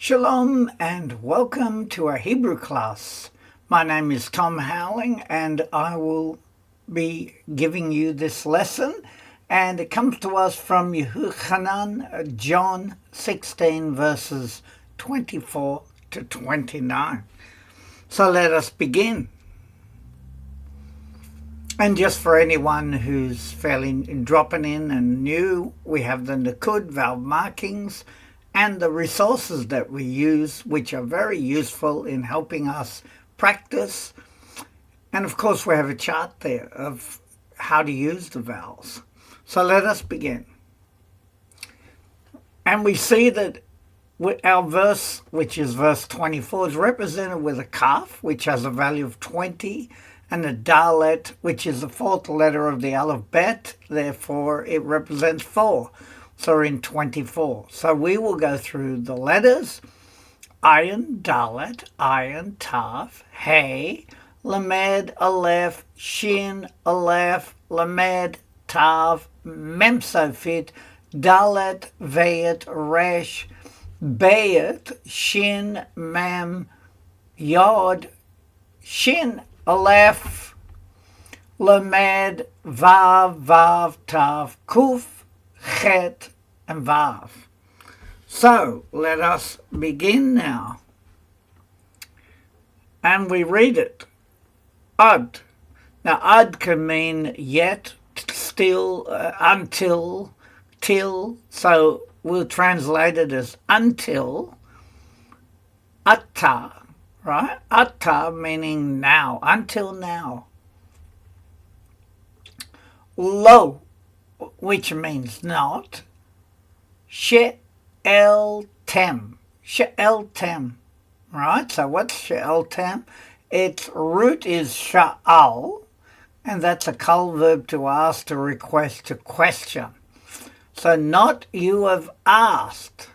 Shalom and welcome to our Hebrew class. My name is Tom Howling and I will be giving you this lesson, and it comes to us from Yehochanan, John 16 verses 24 to 29. So let us begin. And just for anyone who's fairly dropping in and new, we have the Nakud valve markings and the resources that we use, which are very useful in helping us practice. And of course, we have a chart there of how to use the vowels. So let us begin. And we see that our verse, which is verse 24, is represented with a kaf, which has a value of 20, and a dalet, which is the fourth letter of the alphabet. Therefore, it represents 4. So we're in 24. So we will go through the letters: ayin, dalet, ayin, tav, hey, lamed, aleph, shin, aleph, lamed, tav, mem sofit, dalet, vayet, resh, bayet, shin, mem, yod, shin, aleph, lamed, vav, vav, tav, kuf, chet, and vav. So let us begin now. And we read it. Ad. Now ad can mean yet, still, until, till. So we'll translate it as until. Atta, right? Atta meaning now, until now. Lo, which means not. She'el tem. She'el tem. Right? So what's she'el tem? Its root is sha'al, and that's a kal verb to ask, to request, to question. So not you have asked,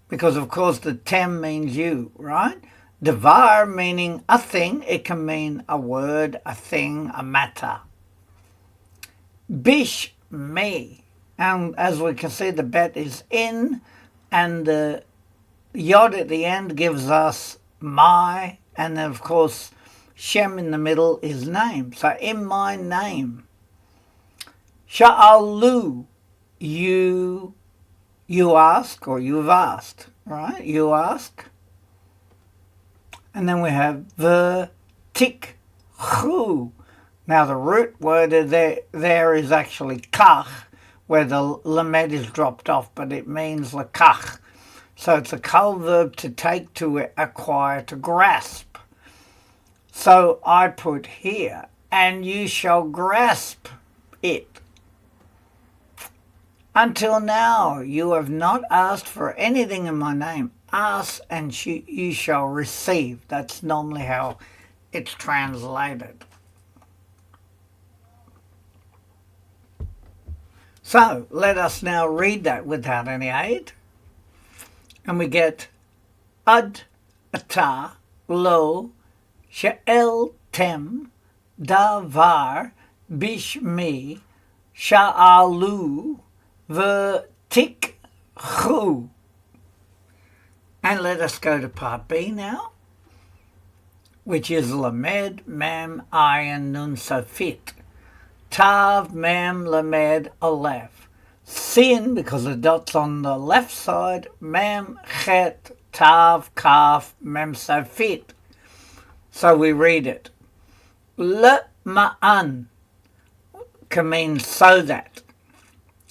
because of course the tem means you, right? Devar meaning a thing. It can mean a word, a thing, a matter. Bish, me. And as we can see, the bet is in, and the yod at the end gives us my, and then of course Shem in the middle is name. So in my name. Sha'alu, you ask, or you've asked, right? You ask. And then we have the tik, chu. Now the root word there is actually kach, where the lamed is dropped off, but it means lakach. So it's a kal verb to take, to acquire, to grasp. So I put here, and you shall grasp it. Until now you have not asked for anything in my name. Ask and you shall receive. That's normally how it's translated. So let us now read that without any aid. And we get ad, ata, lo, she'el tem, davar, bishmi, sha'alu, v'tikchu. And let us go to part B now, which is lamed, mem, ayin, nun, sofit. Tav, mem, lamed, aleph. Sin, because the dot's on the left side, mem, chet, tav, kaf, mem, sofit. So we read it. Le ma'an can mean so that.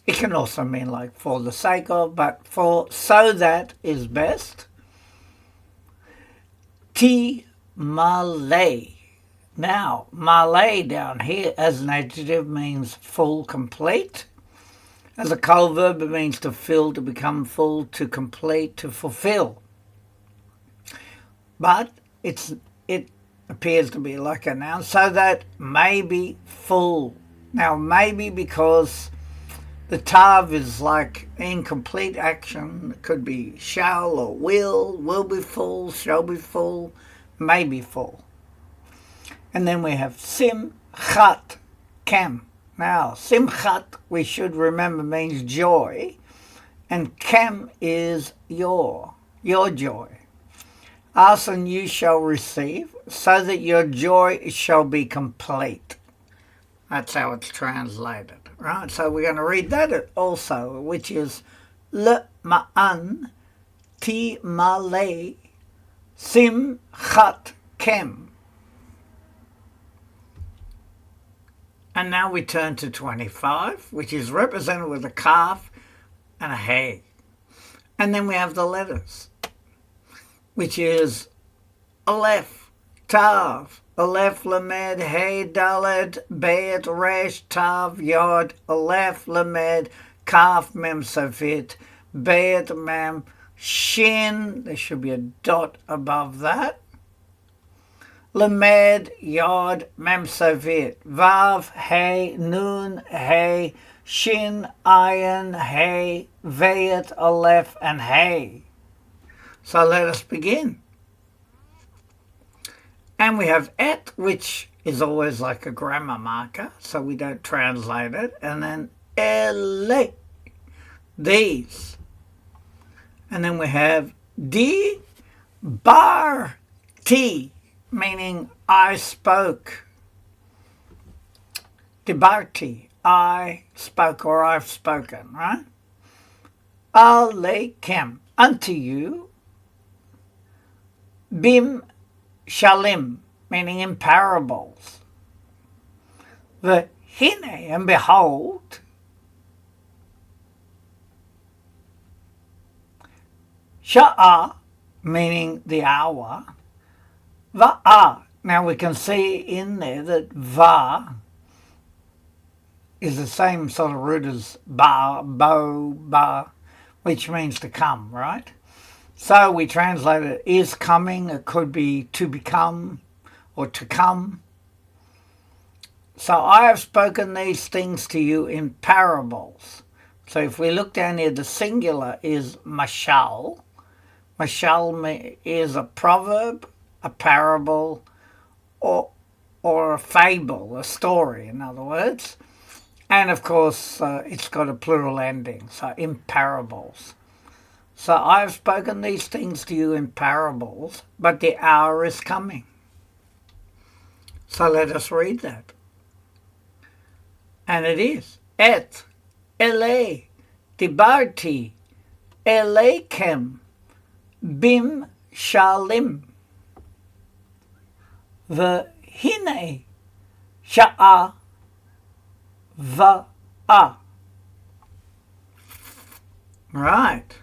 It can also mean like for the sake of, but for so that is best. Ti malay. Now, malay down here as an adjective means full, complete. As a kal verb, it means to fill, to become full, to complete, to fulfill. But it appears to be like a noun, so that may be full. Now, maybe because the tav is like incomplete action. It could be shall or will be full, shall be full, may be full. And then we have simchat, kem. Now, simchat, we should remember, means joy, and kem is your. your joy. Ask and you shall receive, so that your joy shall be complete. That's how it's translated, right? So we're going to read that also, which is Le ma'an ti male sim chat kem. And now we turn to 25, which is represented with a kaf and a hey. And then we have the letters, which is Aleph, Tav, Aleph, Lamed, Hey, Dalet, Bet, Resh, Tav, Yod, Aleph, Lamed, Kaf, Mem, Safit, Bet, Mem, Shin, there should be a dot above that, Lamed, Yod, Mem, Safit, Vav, Hey, Nun, Hey, Shin, Ayin, Hey, Veit, Aleph, and Hey. So let us begin. And we have et, which is always like a grammar marker, so we don't translate it. And then ele, these. And then we have di bar ti, meaning I spoke. Dibarti, I spoke or I've spoken, right? Alekem, unto you. Bim shalim, meaning in parables. The hine, and behold. Sha'ah, meaning the hour. Va'ah, now we can see in there that va is the same sort of root as ba, bo, ba, which means to come, right? So we translate it is coming. It could be to become or to come. So I have spoken these things to you in parables. So if we look down here, the singular is mashal. Mashal is a proverb, a parable, or a fable, a story, in other words. And of course, it's got a plural ending, so in parables. So I have spoken these things to you in parables, but the hour is coming. So let us read that. And it is, et, ele, dibarti, elekem, bim shalim, v'hine, sha'a, va'ah. Right.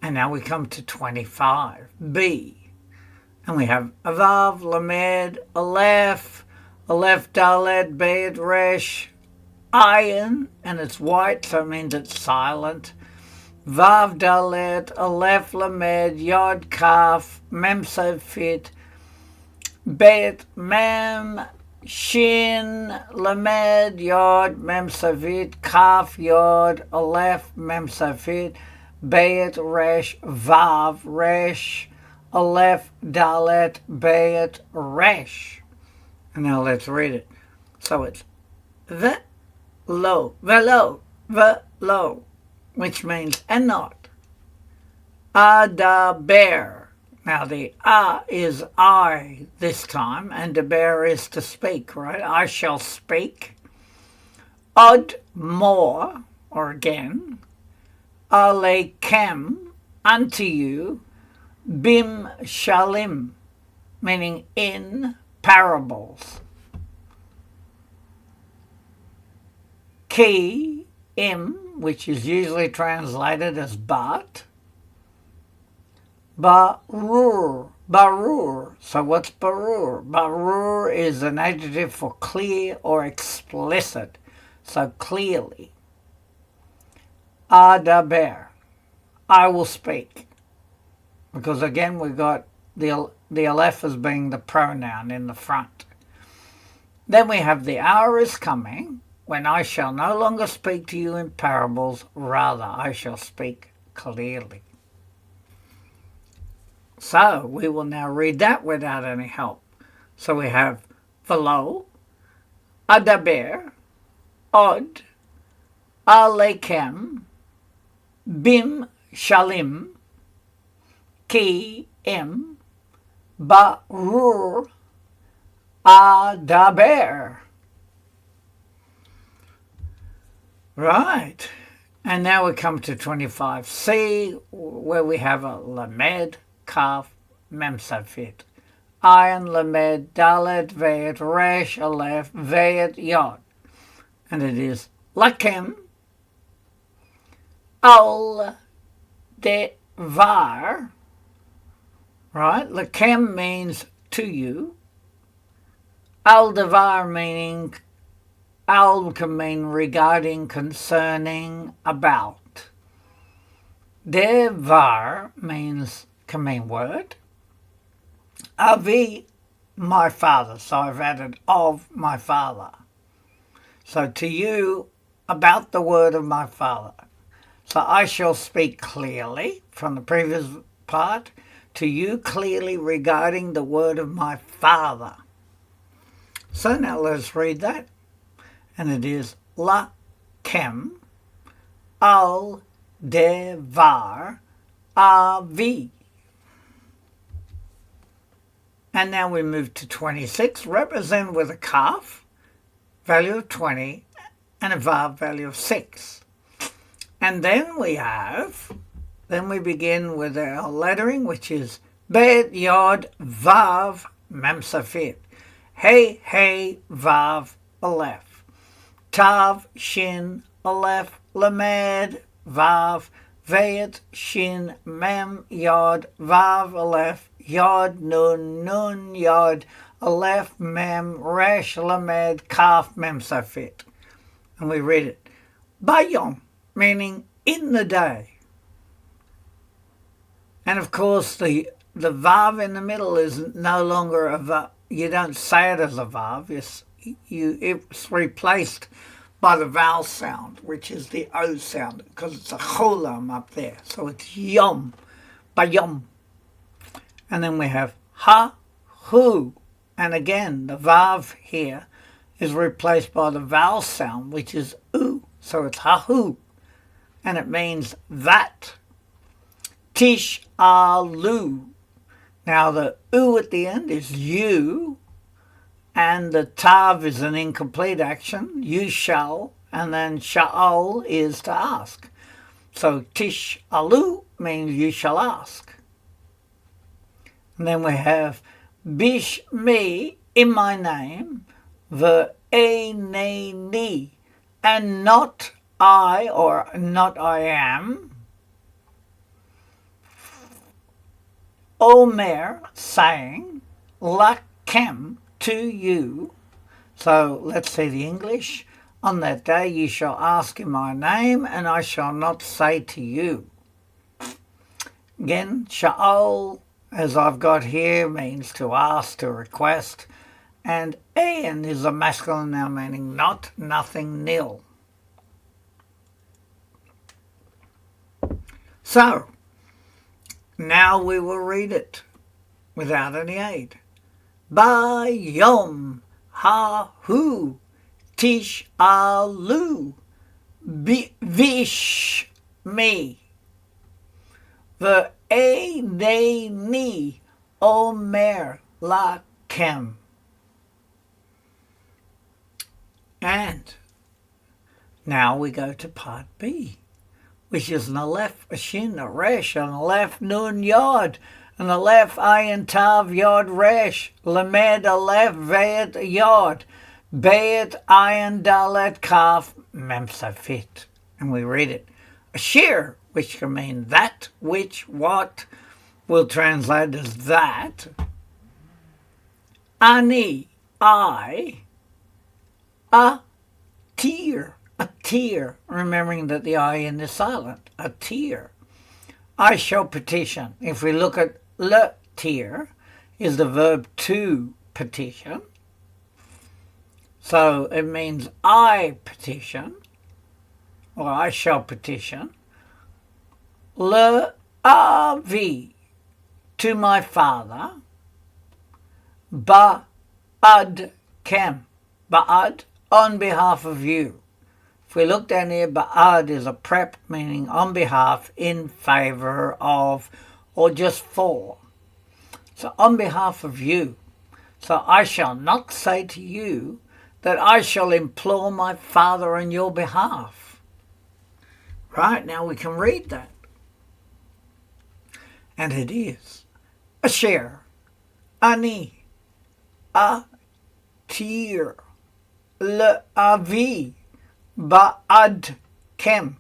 And now we come to 25, B. And we have Avav, Lamed, Aleph, Aleph, Dalet, Bet, Resh, Ayin, and it's white, so it means it's silent. Vav, Dalet, Aleph, Lamed, Yod, Kaf, Mem, Sofit, Bet, Mem, Shin, Lamed, Yod, Mem, Sofit, Kaf, Yod, Aleph, Mem, Sofit, Bet, Resh, Vav, Resh, Aleph, Dalet, Bet, Resh. And now let's read it. So it's velo, which means and not. Adaber. Now the is I this time, and daber is to speak, right? I shall speak. Od, more, or again. Alekem, unto you. Bim shalim, meaning in parables. Ki, im, which is usually translated as but. Barur. So what's barur? Barur is an adjective for clear or explicit. So clearly. Adaber, I will speak. Because again, we've got the aleph as being the pronoun in the front. Then we have the hour is coming when I shall no longer speak to you in parables, rather I shall speak clearly. So we will now read that without any help. So we have velo, adaber, od, alekem, bim shalim, ki im barur adaber. Right. And now we come to 25C, where we have a lamed, kaf, memsafit. Ayin, lamed, dalet, veit, resh, aleph, veit, yod. And it is lakem, al, devar. Right? Lakem means to you. Al devar meaning, al can mean regarding, concerning, about. Devar means, can mean word. Avi, my father. So I've added of my father. So to you, about the word of my father. So I shall speak clearly from the previous part to you clearly regarding the word of my father. So now let's read that. And it is la kem al devar avi. And now we move to 26, represented with a kaf, value of 20, and a vav, value of 6. And then we begin with our lettering, which is bet, yod, vav, memsafit. Hey, hey, vav, aleph. Tav, shin, aleph, lamed, vav, veit, shin, mem, yod, vav, aleph, yod, nun, nun, yod, aleph, mem, resh, lamed, kaf, memsafit. And we read it. Bayom, meaning in the day. And of course the vav in the middle is no longer a vav. You don't say it as a vav. It's replaced by the vowel sound, which is the O sound, because it's a cholam up there. So it's yom, bayom. And then we have ha, hu. And again, the vav here is replaced by the vowel sound, which is u. So it's ha, hu. And it means that. Tish, alu. Now the u at the end is you, and the tav is an incomplete action. You shall, and then sha'al is to ask. So tish alu means you shall ask. And then we have bish me, in my name, ve'eneni, and not I, or not I am. Omer, saying, lakem, to you. So let's see the English. On that day you shall ask in my name, and I shall not say to you. Again, sha'al, as I've got here, means to ask, to request. And ein is a masculine noun meaning not, nothing, nil. So, now we will read it without any aid. Bayom ha-hu tish alu vish me ve'eneni omer lakem. And now we go to part B, which is an aleph, a shin, a resh, an aleph, nun, yod, an aleph, ayin, tav, yod, resh, lamed, aleph, veit, yod, beit, ayin, dalet, kaf, memsafit. And we read it. A shir, which can mean that, which, what, we'll translate as that. Ani, I, a tear, remembering that the ayin is silent, a tear. I shall petition. If we look at le tear, is the verb to petition. So it means I petition, or I shall petition. Le avi, to my father. Ba'ad kem, ba'ad, on behalf of you. If we look down here, ba'ad is a prep, meaning on behalf, in favor of, or just for. So on behalf of you. So I shall not say to you that I shall implore my Father on your behalf. Right, now we can read that. And it is Asher, Ani, Atir, Le'avi, Ba'ad Kem.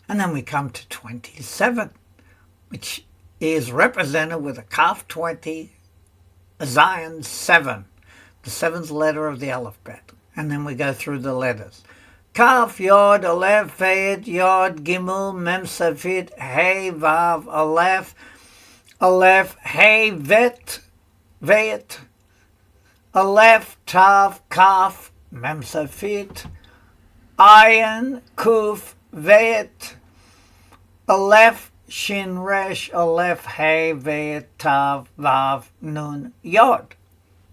And then we come to 27, which is represented with a Kaf 20, a Zion 7, the seventh letter of the alphabet. And then we go through the letters. Kaf, Yod, Aleph, Veit, Yod, Gimel, Mem, Safit, Hey, Vav, Aleph, Aleph, Hey, Vet, Veit, Aleph, Tav, Kaf, Mem, Safit, Ayin, Kuf, Veit, Aleph, Shin, Resh, Aleph, Hey, Veit, Tav, Vav, Nun, Yod.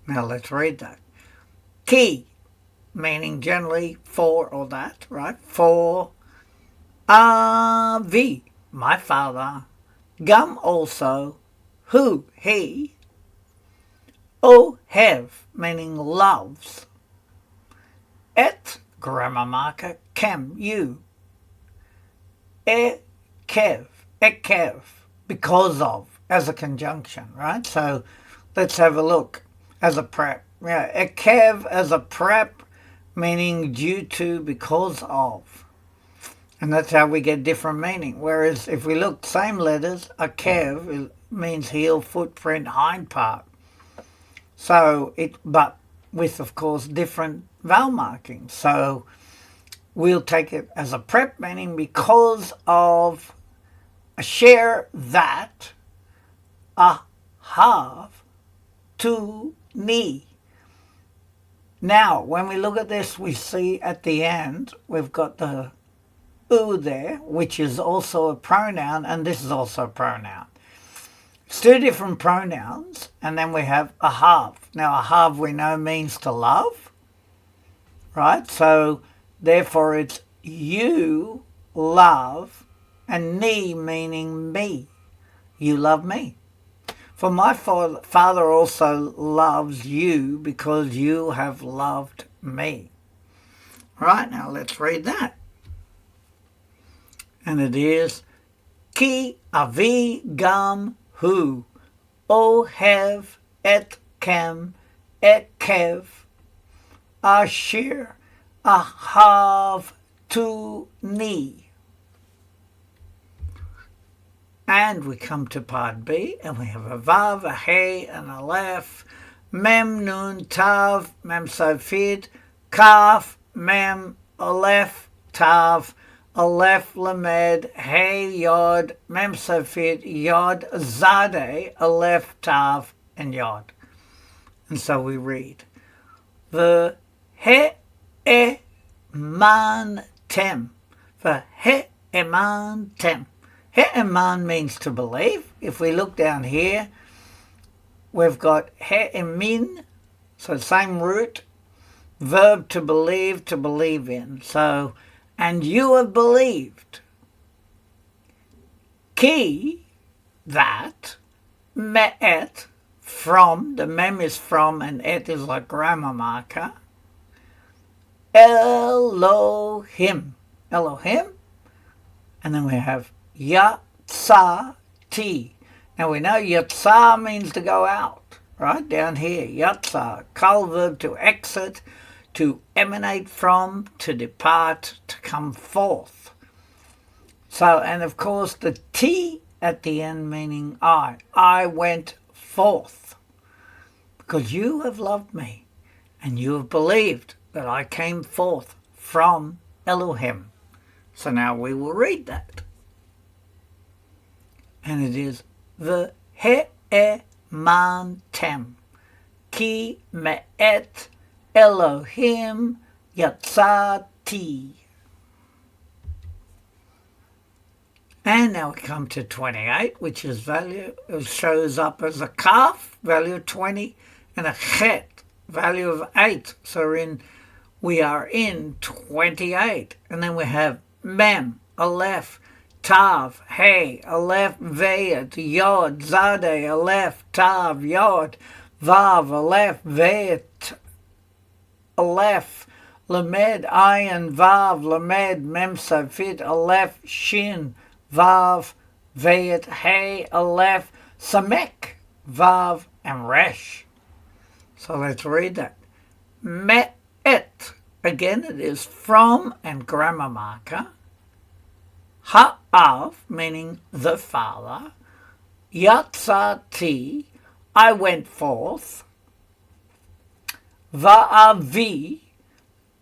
Now let's read that. Ki, meaning generally for or that, right? For Avi, my father. Gam also, who, he. Ohev, meaning loves. Et, grammar marker, kem, you. Ekev, ekev, because of, as a conjunction, right? So let's have a look as a prep. Yeah, ekev as a prep, meaning due to, because of. And that's how we get different meaning. Whereas if we look, same letters, akev means heel, footprint, hind part. So but with, of course, different vowel markings. So we'll take it as a prep, meaning because of a share that, a have, to, ni. Now, when we look at this, we see at the end, we've got the u there, which is also a pronoun, and this is also a pronoun. It's two different pronouns, and then we have ahav. Now, ahav we know means to love, right? So, therefore, it's you love, and ni meaning me. You love me. For my Father also loves you because you have loved me. Right, now let's read that. And it is, Ki avi gam hu, ohev et kem ekev, asher ahav tu ni. And we come to part B, and we have a Vav, a Hey, an Aleph, Mem, Nun, Tav, Mem, Safid, Kaf, Mem, Aleph, Tav, Aleph, Lamed, Hey, Yod, Mem, Safid, Yod, Zade, Aleph, Tav, and Yod. And so we read, the He-E-Man Tem, the He-E-Man Tem. He'eman means to believe. If we look down here, we've got he'emin, so same root, verb to believe in. So, and you have believed. Ki, that, me'et, from, the mem is from and et is like grammar marker. Elohim, Elohim, and then we have Yatsati. Now we know Yatsa means to go out, right? Down here, Yatsa, kal verb to exit, to emanate from, to depart, to come forth. So, and of course the T at the end meaning I went forth, because you have loved me, and you have believed that I came forth from Elohim. So now we will read that. And it is the He'eman Tem, Ki Me'et Elohim Yatsati. And now we come to 28, which is value, it shows up as a Kaf, value of 20, and a Chet, value of 8. So we are in 28. And then we have Mem, Aleph, Tav, Hey, Aleph, Veyet, Yod, Zade, Aleph, Tav, Yod, Vav, Aleph, Veyet, Aleph, Lamed, Ayin, Vav, Lamed, Mem, Safit, Aleph, Shin, Vav, Veyet, Hey, Aleph, Samek, Vav, and Resh. So let's read that. Me'et. Again, it is from and grammar marker. Ha'av, meaning the Father. Yatzati, I went forth. Va'avi,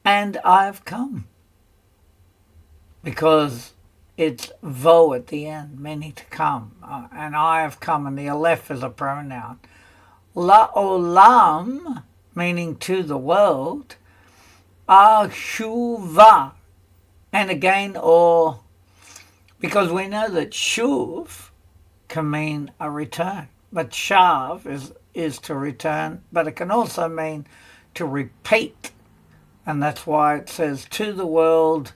and I've come. Because it's vo at the end, meaning to come. And I have come, and the aleph is a pronoun. La'olam, meaning to the world. Ashuva, and again, or because we know that shuv can mean a return, but shav is to return, but it can also mean to repeat, and that's why it says to the world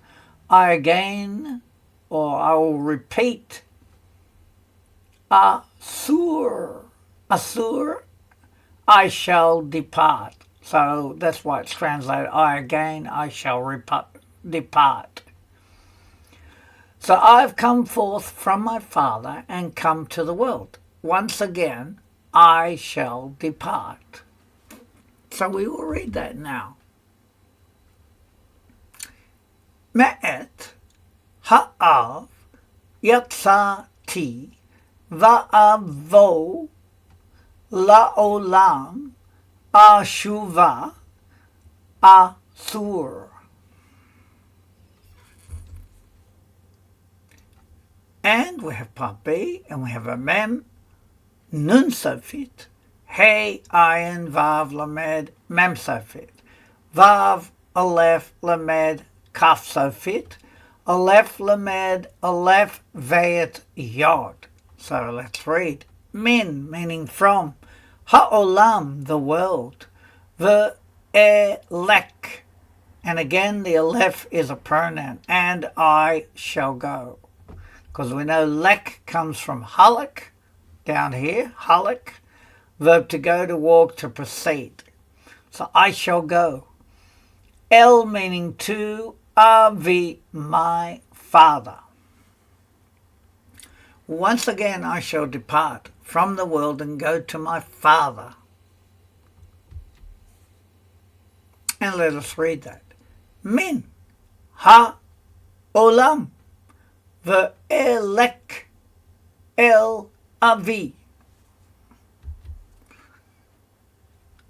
I again, or I will repeat. Asur, I shall depart. So that's why it's translated, I shall depart. So I've come forth from my Father and come to the world. Once again, I shall depart. So we will read that now. Me'et, ha'av, yatzati, va'avo, la'olam, Ashuva, Asur. And we have part B, and we have a mem, nun sofit, hey, ayin, vav, lamed, mem sofit, vav, aleph, lamed, kaf sofit, aleph, lamed, aleph, veyet, yod. So let's read. Min, meaning from. Ha'olam, the world. Ve'elek, and again the aleph is a pronoun. And I shall go. Because we know lek comes from halak, down here, halak. Verb to go, to walk, to proceed. So I shall go. El, meaning to. Avi, my father. Once again I shall depart from the world and go to my Father. And let us read that. Min ha-olam ve'elek el avi.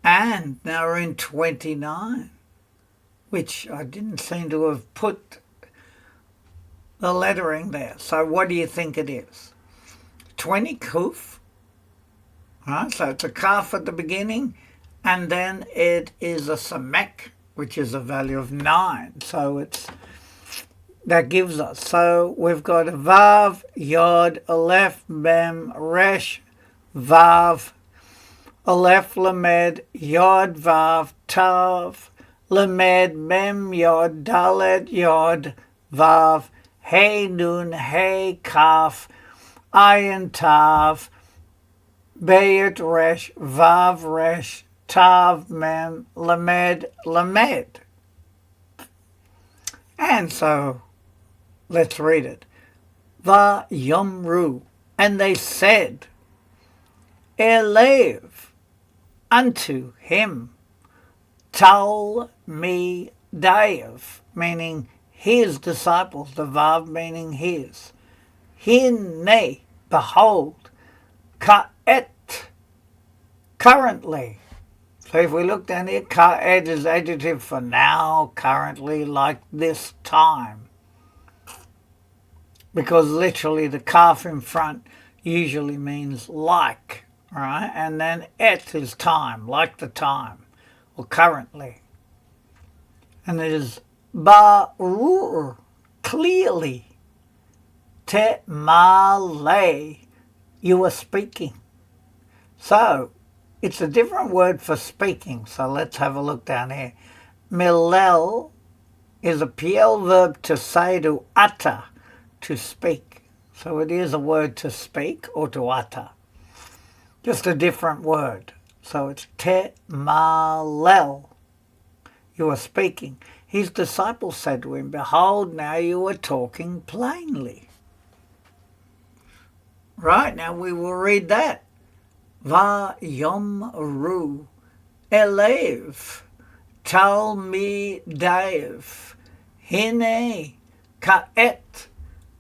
And now we're in 29, which I didn't seem to have put the lettering there. So what do you think it is? 20 kuf. Right, so it's a kaf at the beginning, and then it is a samek, which is a value of 9. So that gives us. So we've got a vav, yod, aleph, mem, resh, vav, aleph, lamed, yod, vav, tav, lamed, mem, yod, dalet, yod, vav, hey, nun, hey, kaf, ayin, tav, Bayet resh, vav resh, tav mem, lamed, lamed. And so, let's read it. Va yomru, and they said, Elev, unto him, tal me daev, meaning his disciples, the vav meaning his. Hinne, behold, ka'et, currently. So if we look down here, ka'et is adjective for now, currently, like this time. Because literally the kaf in front usually means like, right? And then et is time, like the time, or currently. And it is barur, clearly. Te male, you are speaking. So, it's a different word for speaking. So let's have a look down here. Milel is a PL verb to say, to utter, to speak. So it is a word to speak or to utter. Just a different word. So it's temalel. You are speaking. His disciples said to him, Behold, now you are talking plainly. Right, now we will read that. Vayomru elev talmidav hine ka'et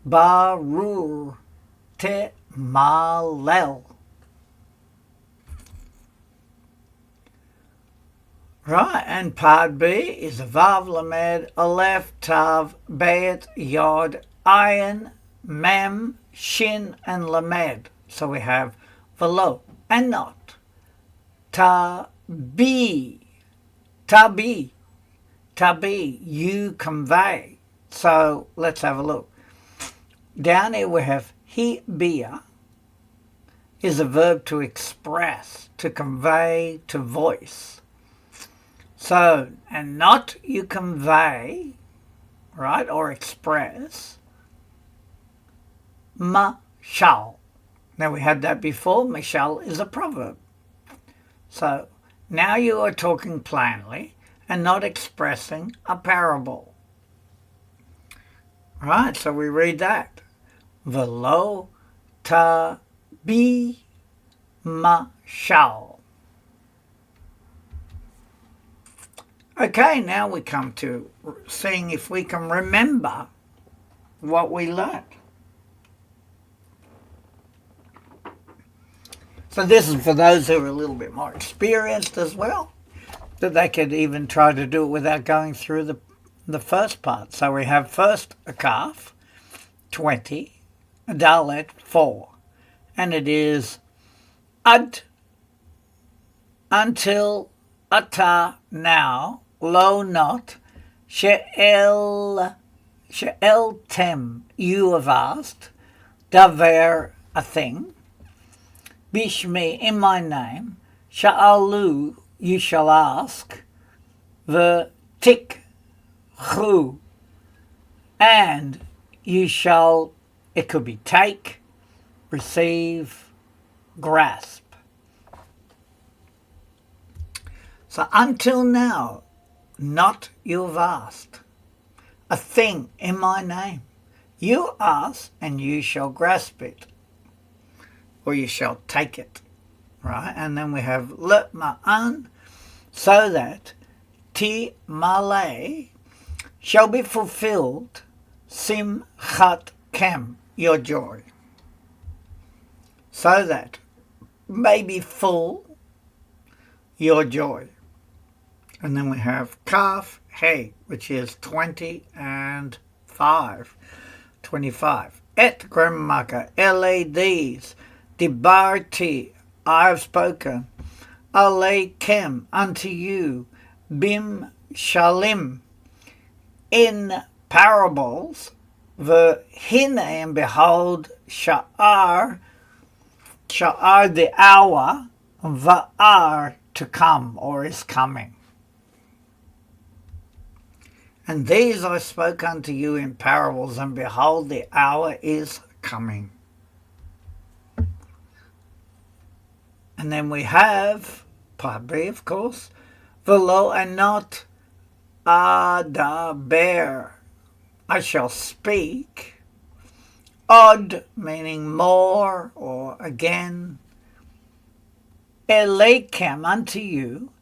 barur temalel. Right, and part B is Vav Lamed Aleph Tav Bet Yod Ayin Mem Shin and Lamed. So we have Velo and not. Tabi, tabi, tabi, you convey. So let's have a look. Down here we have hibia is a verb to express, to convey, to voice. So, and not you convey, right, or express, mashal. Now we had that before. Mashal is a proverb. So, now you are talking plainly and not expressing a parable. Right, so we read that. Velo ta bi mashal. Okay, now we come to seeing if we can remember what we learned. So this is for those who are a little bit more experienced as well, that they could even try to do it without going through the first part. So we have first a calf, 20, a dalet, 4, and it is ad, until, ata, now, lo, not, she'eltem, you have asked, daver, a thing, bishmi, in my name, sha'alu, you shall ask, the tikhu, and you shall, it could be take, receive, grasp. So until now, not you've asked. A thing in my name. You ask and you shall grasp it. Or you shall take it. Right? And then we have ma'an, so that ti malay shall be fulfilled, simchat kem, your joy. So that may be full your joy. And then we have kaf, hey, which is 25. 25. Et grammar marker, these, dibarti, I have spoken, aleikem, unto you, bim shalim, in parables, the hine, and behold, sha'ar, the hour, va'ar, to come, or is coming. And these I spoke unto you in parables, and behold, the hour is coming. And then we have, part B, of course, velo and not adaber, I shall speak, od, meaning more or again, eleikem, unto you,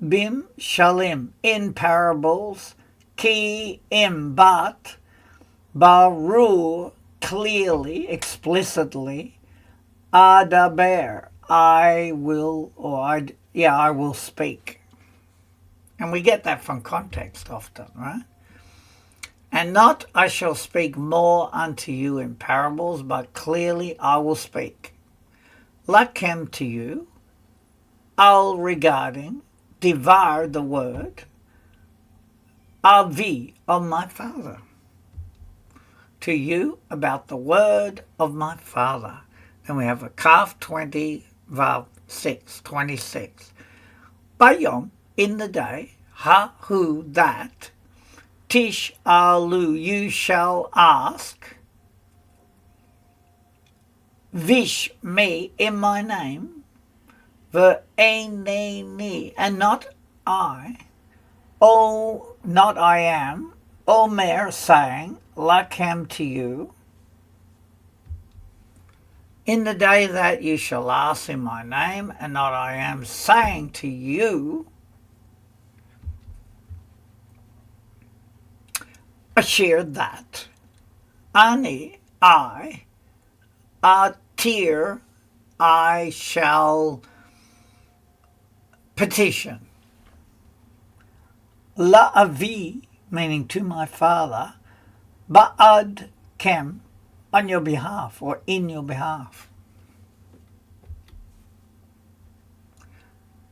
bim shalim, in parables, ki im, but, baru, clearly, explicitly, adaber, I will, I will speak. And we get that from context often, right? And not, I shall speak more unto you in parables, but clearly I will speak. Lakem, to you, al, regarding, divar, the word, avi, of my father. To you about the word of my father. Then we have a kaf 20, vav 6, 26. Bayom, in the day, ha-hu, that, tish alu, you shall ask, vish me in my name, ve'eneni, and not I, not I am, Omer, saying, Lachem to you, in the day that you shall ask in my name, and not I am, saying to you, Asher that, Ani, I, Atir, I shall petition. La'avi, meaning to my father, ba'ad kem, on your behalf or in your behalf.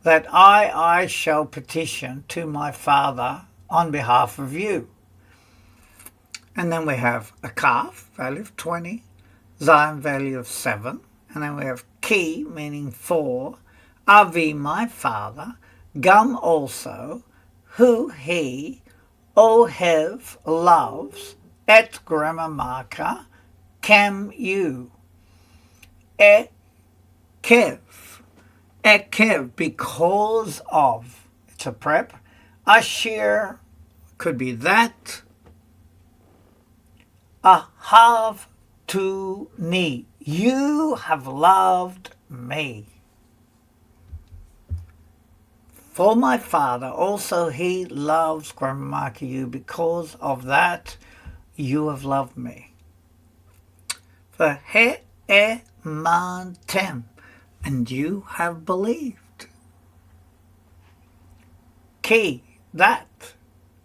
That I shall petition to my father on behalf of you. And then we have a kaf, value of 20, zayin, value of 7, and then we have ki, meaning for, avi, my father, gam also, who he, ohev, loves, et grammar marker, kem you, ekev, because of, it's a prep, asher, could be that, ahav to me, you have loved me. For my father also he loves, grammar marker you, because of that you have loved me. For he'emantem, and you have believed. Ki, that,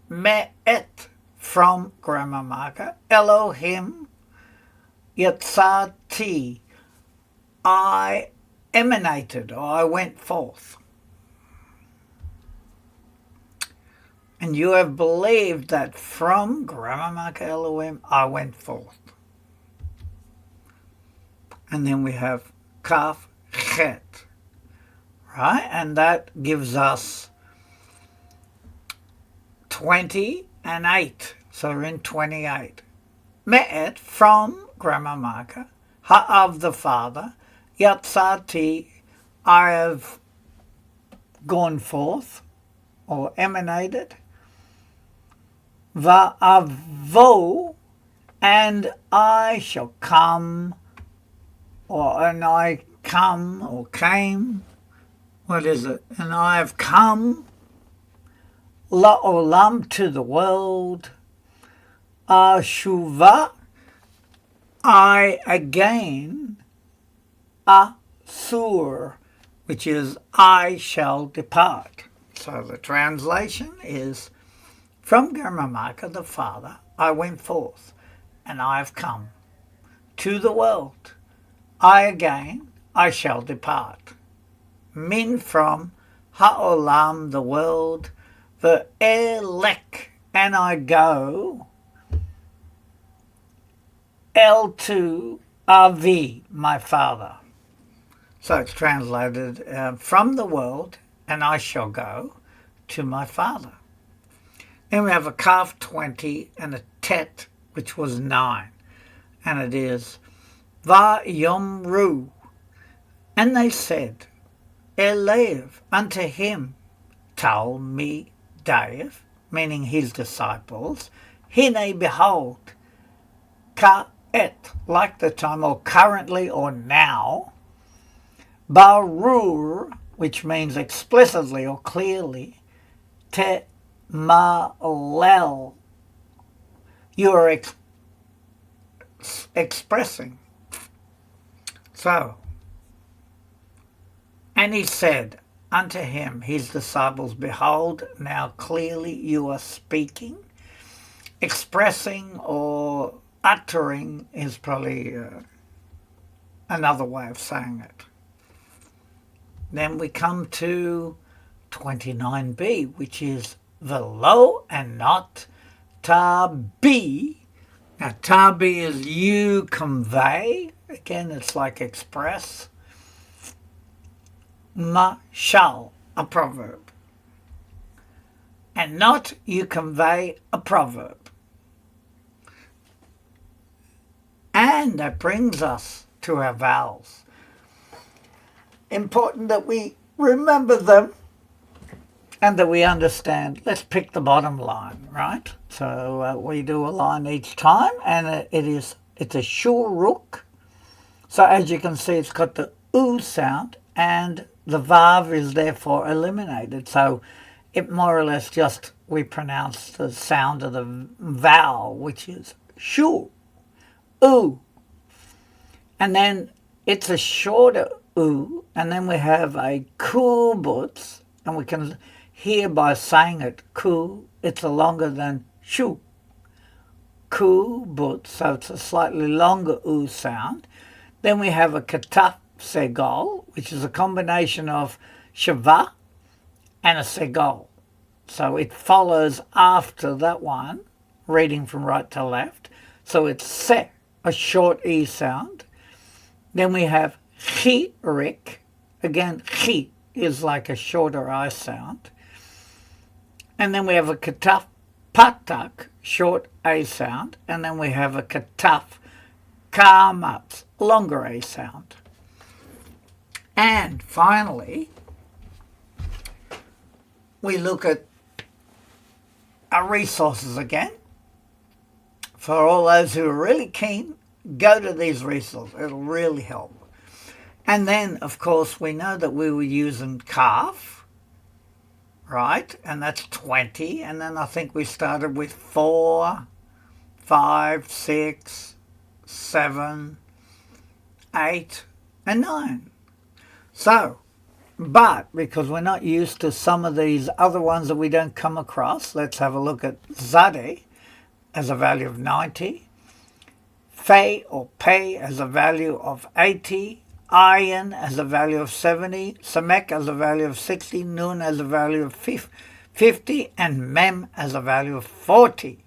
me'et, from grammar marker, Elohim, yatzati, I emanated, or I went forth. And you have believed that from grammar marker Elohim, I went forth. And then we have kaf chet, right? And that gives us 20 and 8. So we're in 28. Me'et, from grammar marker, ha'av, the father, yatzati, I have gone forth or emanated, va'avo, and I shall come, and I come or came, what is it? And I have come, la'olam, to the world, Shuva, I again, Asur, which is I shall depart. So the translation is, from grammar marker, the father, I went forth, and I have come to the world. I again, I shall depart. Min, from ha'olam, the world, the elek, and I go, El to Avi, my father. So it's translated from the world, and I shall go to my father. Then we have a kaf 20 and a tet, which was 9. And it is Va Yomru. And they said, Elev, unto him, Tal me Dave, meaning his disciples, Hine, behold, Ka et, like the time, or currently, or now, Barur, which means explicitly or clearly, Te Malel, you are expressing. So, and he said unto him, his disciples, behold, now clearly you are speaking. Expressing or uttering is probably another way of saying it. Then we come to 29b, which is velo and not tabi. Now, tabi is you convey. Again, it's like express. Mashal, a proverb. And not you convey a proverb. And that brings us to our vowels. Important that we remember them and that we understand. Let's pick the bottom line, right? So we do a line each time, and it's a shuruk. So as you can see, it's got the oo sound, and the vav is therefore eliminated. So it more or less just, we pronounce the sound of the vowel, which is shu, oo. And then it's a shorter oo, and then we have a kubutz, and we can hear by saying it, ku, it's a longer than shu. Kubutz, so it's a slightly longer oo sound. Then we have a kataf segol, which is a combination of shava and a segol. So it follows after that one, reading from right to left. So it's se, a short e sound. Then we have chirik. Again, chi is like a shorter I sound. And then we have a kataf patak, short a sound. And then we have a kataf kamatz, longer a sound. And finally, we look at our resources again. For all those who are really keen, go to these resources. It'll really help. And then, of course, we know that we were using calf, right? And that's 20. And then I think we started with 4, 5, 6, 7, 8, and 9. So, but because we're not used to some of these other ones that we don't come across, let's have a look at Zade as a value of 90, Fe or Pei as a value of 80, Ayin as a value of 70, Samek as a value of 60, Nun as a value of 50, and Mem as a value of 40.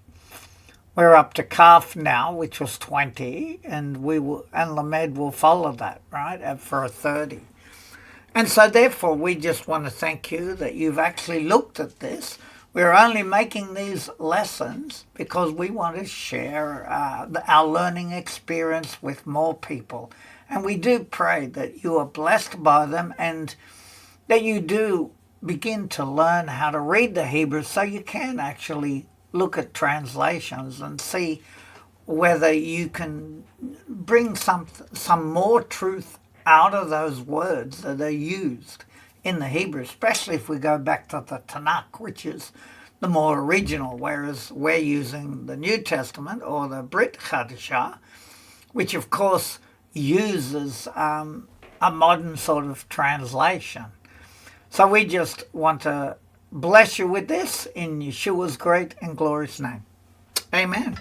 We're up to Kaf now, which was 20, and Lamed will follow that, right, for a 30. And so therefore we just want to thank you that you've actually looked at this. We're only making these lessons because we want to share our learning experience with more people. And we do pray that you are blessed by them and that you do begin to learn how to read the Hebrew so you can actually look at translations and see whether you can bring some more truth out of those words that are used in the Hebrew, especially if we go back to the Tanakh, which is the more original, whereas we're using the New Testament or the Brit Chadashah, which of course uses a modern sort of translation. So we just want to bless you with this in Yeshua's great and glorious name. Amen.